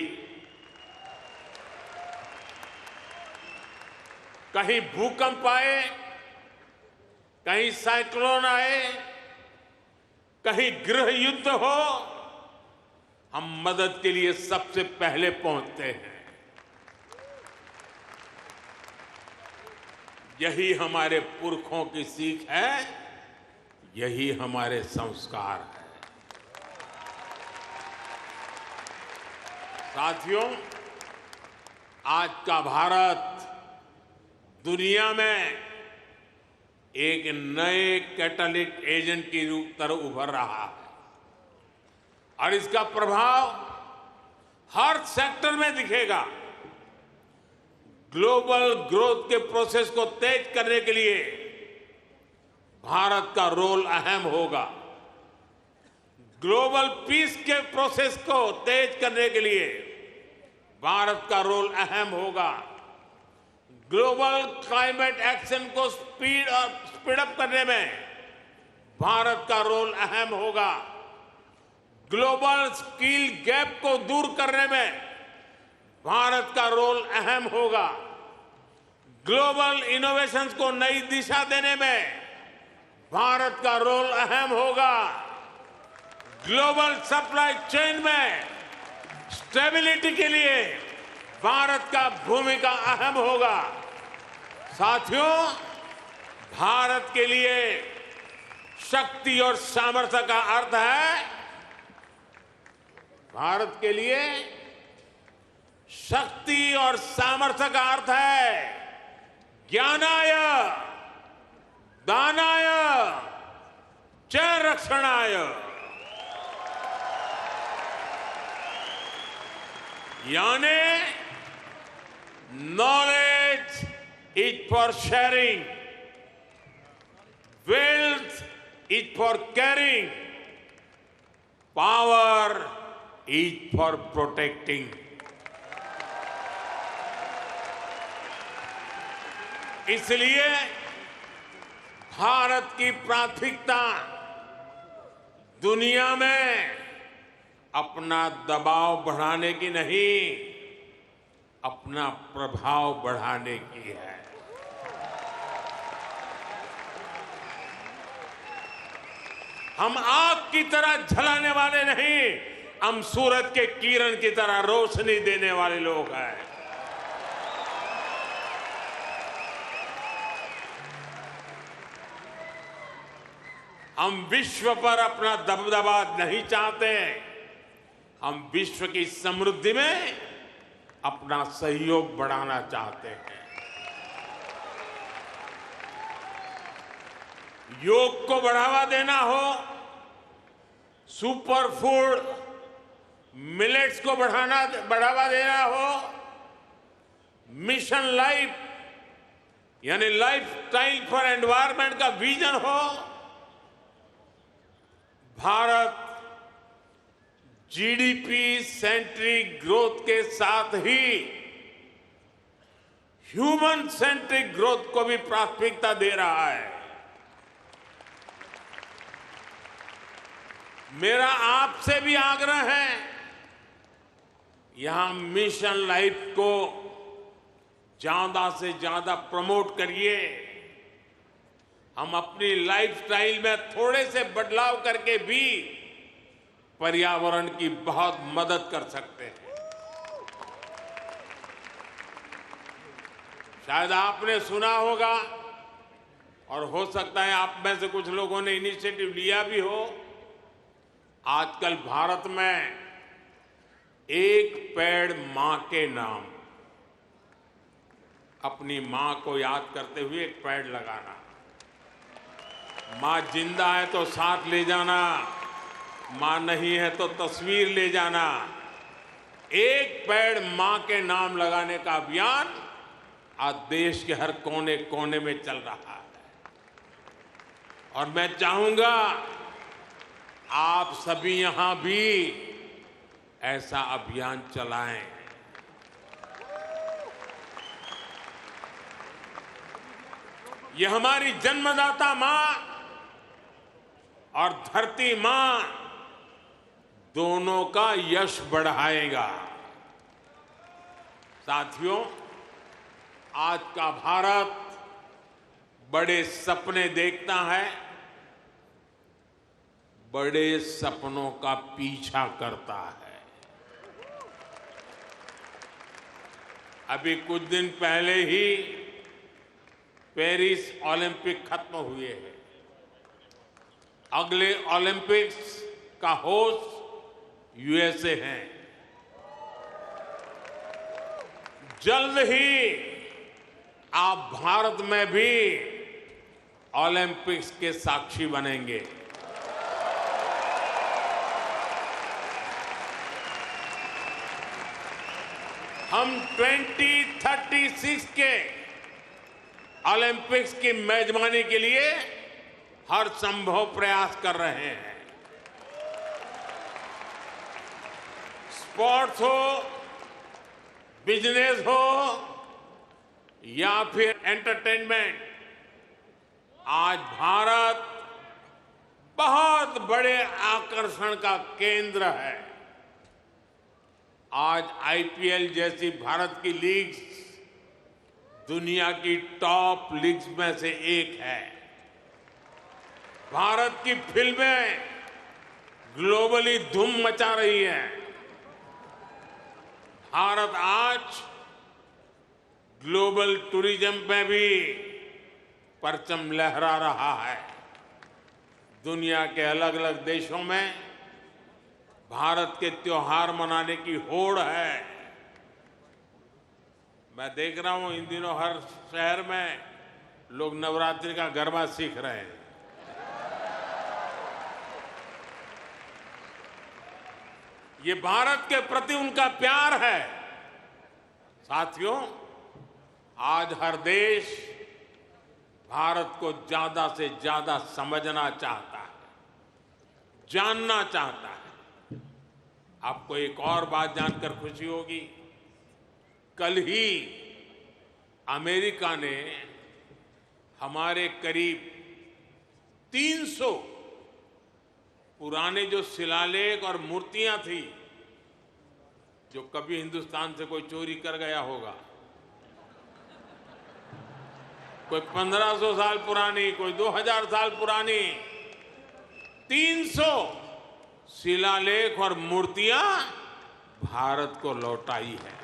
कहीं भूकंप आए, कहीं साइक्लोन आए, कहीं गृह युद्ध हो, हम मदद के लिए सबसे पहले पहुंचते हैं। यही हमारे पुरखों की सीख है, यही हमारे संस्कार है। साथियों, आज का भारत दुनिया में एक नए कैटालिटिक एजेंट की तरह उभर रहा है और इसका प्रभाव हर सेक्टर में दिखेगा। ग्लोबल ग्रोथ के प्रोसेस को तेज करने के लिए भारत का रोल अहम होगा। ग्लोबल पीस के प्रोसेस को तेज करने के लिए भारत का रोल अहम होगा। ग्लोबल क्लाइमेट एक्शन को स्पीड अप करने में भारत का रोल अहम होगा। ग्लोबल स्किल गैप को दूर करने में भारत का रोल अहम होगा। ग्लोबल इनोवेशंस को नई दिशा देने में भारत का रोल अहम होगा। ग्लोबल सप्लाई चेन में स्टेबिलिटी के लिए भारत का भूमिका अहम होगा। साथियों, भारत के लिए शक्ति और सामर्थ्य का अर्थ है, भारत के लिए शक्ति और सामर्थ्य का अर्थ है ज्ञानाय, दानाय, च रक्षणाय। यानी knowledge is for sharing, wealth is for carrying, power is for protecting. इसलिए भारत की प्राथमिकता दुनिया में अपना दबाव बढ़ाने की नहीं, अपना प्रभाव बढ़ाने की है। हम आग की तरह जलाने वाले नहीं, हम सूरज के किरण की तरह रोशनी देने वाले लोग हैं। हम विश्व पर अपना दबदबा नहीं चाहते, हम विश्व की समृद्धि में अपना सहयोग बढ़ाना चाहते हैं। योग को बढ़ावा देना हो, सुपर फूड मिलेट्स को बढ़ावा देना हो, मिशन लाइफ यानी लाइफ स्टाइल फॉर एनवायरनमेंट का विजन हो, भारत जीडीपी सेंट्रिक ग्रोथ के साथ ही ह्यूमन सेंट्रिक ग्रोथ को भी प्राथमिकता दे रहा है। मेरा आपसे भी आग्रह है, यहां मिशन लाइफ को ज्यादा से ज्यादा प्रमोट करिए। हम अपनी लाइफस्टाइल में थोड़े से बदलाव करके भी पर्यावरण की बहुत मदद कर सकते हैं। शायद आपने सुना होगा और हो सकता है आप में से कुछ लोगों ने इनिशिएटिव लिया भी हो। आजकल भारत में एक पेड़ मां के नाम, अपनी मां को याद करते हुए एक पेड़ लगाना। मां जिंदा है तो साथ ले जाना, मां नहीं है तो तस्वीर ले जाना। एक पेड़ मां के नाम लगाने का अभियान आज देश के हर कोने कोने में चल रहा है और मैं चाहूंगा आप सभी यहां भी ऐसा अभियान चलाएं। यह हमारी जन्मदाता मां और धरती मां दोनों का यश बढ़ाएगा। साथियों, आज का भारत बड़े सपने देखता है, बड़े सपनों का पीछा करता है। अभी कुछ दिन पहले ही पेरिस ओलंपिक खत्म हुए हैं। अगले ओलंपिक्स का होस्ट यूएसए है। जल्द ही आप भारत में भी ओलंपिक्स के साक्षी बनेंगे। हम 2036 के ओलंपिक्स की मेजबानी के लिए हर संभव प्रयास कर रहे हैं। स्पोर्ट्स हो, बिजनेस हो या फिर एंटरटेनमेंट, आज भारत बहुत बड़े आकर्षण का केंद्र है। आज आईपीएल जैसी भारत की लीग्स दुनिया की टॉप लीग्स में से एक है। भारत की फिल्में ग्लोबली धूम मचा रही हैं। भारत आज ग्लोबल टूरिज्म में भी परचम लहरा रहा है। दुनिया के अलग अलग देशों में भारत के त्योहार मनाने की होड़ है। मैं देख रहा हूं इन दिनों हर शहर में लोग नवरात्रि का गरबा सीख रहे हैं। ये भारत के प्रति उनका प्यार है। साथियों, आज हर देश भारत को ज्यादा से ज्यादा समझना चाहता है, जानना चाहता है। आपको एक और बात जानकर खुशी होगी, कल ही अमेरिका ने हमारे करीब 300 पुराने जो शिलालेख और मूर्तियां थी, जो कभी हिंदुस्तान से कोई चोरी कर गया होगा, कोई 1500 साल पुरानी, कोई 2000 साल पुरानी, 300 शिलालेख और मूर्तियां भारत को लौटाई है।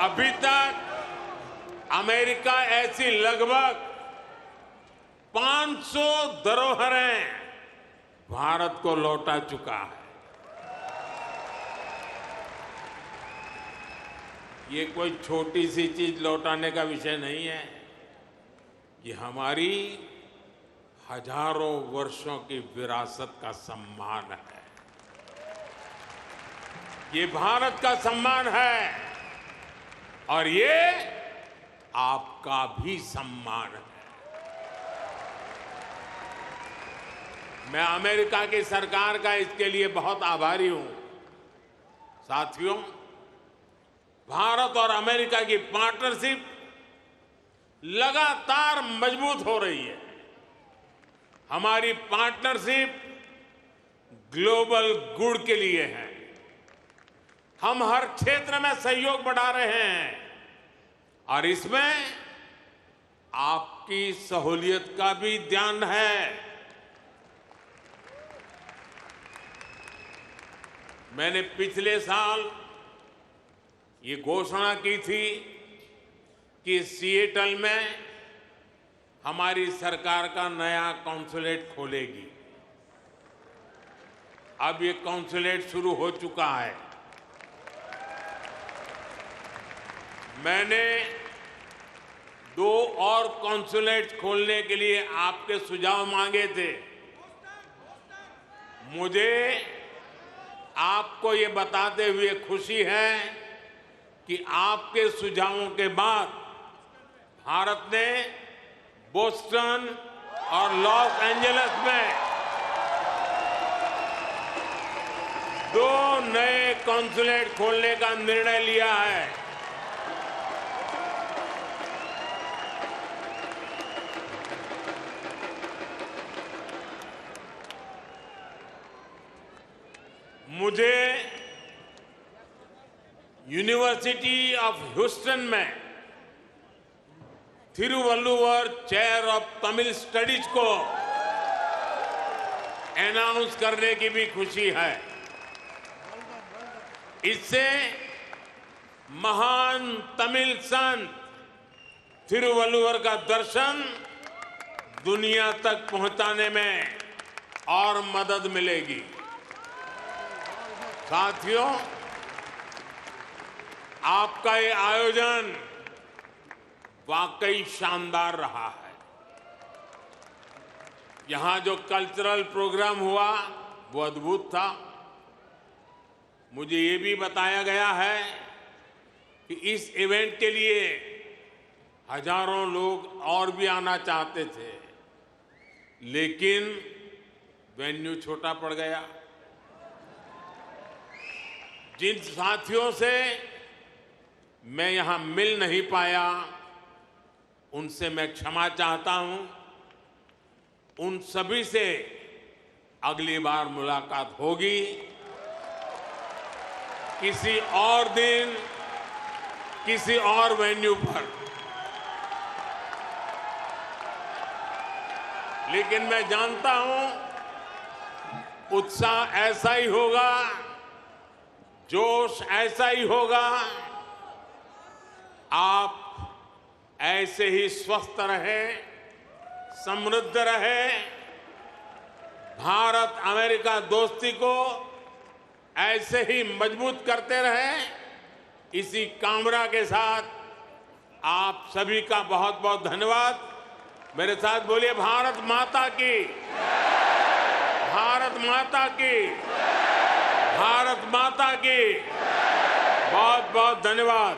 अभी तक अमेरिका ऐसी लगभग 500 धरोहरें भारत को लौटा चुका है। ये कोई छोटी सी चीज लौटाने का विषय नहीं है। ये हमारी हजारों वर्षों की विरासत का सम्मान है। ये भारत का सम्मान है और ये आपका भी सम्मान है। मैं अमेरिका की सरकार का इसके लिए बहुत आभारी हूं। साथियों, भारत और अमेरिका की पार्टनरशिप लगातार मजबूत हो रही है। हमारी पार्टनरशिप ग्लोबल गुड के लिए है। हम हर क्षेत्र में सहयोग बढ़ा रहे हैं और इसमें आपकी सहूलियत का भी ध्यान है। मैंने पिछले साल ये घोषणा की थी कि सिएटल में हमारी सरकार का नया कॉन्सुलेट खोलेगी। अब ये कॉन्सुलेट शुरू हो चुका है। मैंने 2 और कॉन्सुलेट खोलने के लिए आपके सुझाव मांगे थे। मुझे आपको ये बताते हुए खुशी है कि आपके सुझावों के बाद भारत ने बोस्टन और लॉस एंजलिस में 2 नए कॉन्सुलेट खोलने का निर्णय लिया है। मुझे यूनिवर्सिटी ऑफ ह्यूस्टन में Thiruvalluvar chair of Tamil studies को अनाउंस करने की भी खुशी है। इससे महान तमिल संत थिरुवल्लुवर का दर्शन दुनिया तक पहुंचाने में और मदद मिलेगी। साथियों, आपका ये आयोजन वाकई शानदार रहा है। यहां जो कल्चरल प्रोग्राम हुआ वो अद्भुत था। मुझे ये भी बताया गया है कि इस इवेंट के लिए हजारों लोग और भी आना चाहते थे, लेकिन वेन्यू छोटा पड़ गया। जिन साथियों से मैं यहां मिल नहीं पाया, उनसे मैं क्षमा चाहता हूं। उन सभी से अगली बार मुलाकात होगी, किसी और दिन, किसी और वेन्यू पर। लेकिन मैं जानता हूं उत्साह ऐसा ही होगा, जोश ऐसा ही होगा। आप ऐसे ही स्वस्थ रहें, समृद्ध रहें। भारत अमेरिका दोस्ती को ऐसे ही मजबूत करते रहें। इसी कामना के साथ आप सभी का बहुत बहुत धन्यवाद। मेरे साथ बोलिए, भारत माता की, भारत माता की, भारत माता की। बहुत बहुत धन्यवाद।